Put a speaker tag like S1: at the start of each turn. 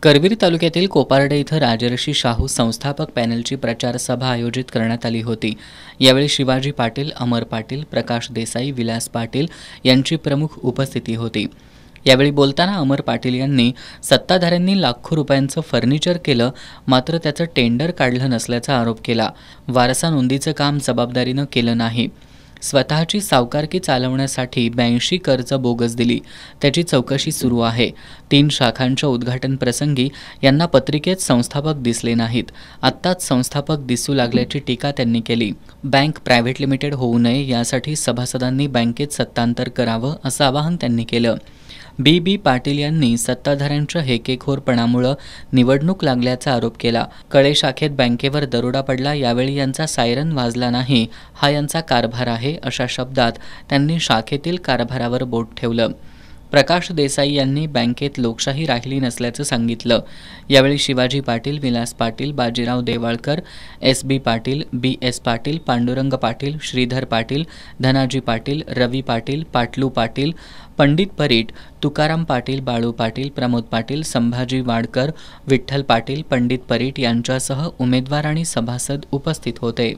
S1: करवीर तालुक्यातील कोपार्डे इथं राजर्षी शाहू संस्थापक पॅनलची प्रचार सभा आयोजित करण्यात आली होती। यावेळी शिवाजी पाटील, अमर पाटील, प्रकाश देसाई, विलास पाटील यांची प्रमुख उपस्थिती होती। यावेळी बोलताना अमर पाटील यांनी सत्ताधाऱ्यांनी लाखो रुपयांचं फर्निचर केलं, मात्र त्याचं टेंडर काढलं नसल्याचा आरोप केला। वारसा नोंदीचं काम जबाबदारीनं केलं नाही। स्वतःची सावकारकी चालवण्यासाठी 82 कर्ज बोगस दिली, त्याची चौकशी सुरू आहे। 3 शाखांच्या उद्घाटन प्रसंगी यांना पत्रिकेत संस्थापक दिसले नाहीत, आत्ताच संस्थापक दिसू लागल्याची टीका त्यांनी केली। बँक प्रायव्हेट लिमिटेड होऊ नये यासाठी सभासदांनी बँकेत सत्तांतर करावं असं आवाहन त्यांनी केलं। बी पाटील यांनी सत्ताधाऱ्यांच्या हेकेखोरपणामुळे निवडणूक लागल्याचा आरोप केला। कळे शाखेत बँकेवर दरोडा पडला, यावेळी यांचा सायरन वाजला नाही, हा यांचा कारभार आहे अशा शब्दात त्यांनी शाखेतील कारभारावर बोट ठेवलं। प्रकाश देसाई यांनी बँकेत लोकशाही राहिली नसल्याचं सांगितलं। यावेळी शिवाजी पाटील, विलास पाटील, बाजीराव देवाळकर, बी पाटील, एस पाटील, पांडुरंग पाटील, श्रीधर पाटील, धनाजी पाटील, रवी पाटील, पाटलू पाटील, पंडित परीट, तुकाराम पाटील, बाळू पाटील, प्रमोद पाटील, संभाजी वाडकर, विठ्ठल पाटील, पंडित परीट यांच्यासह उमेदवार आणि सभासद उपस्थित होते।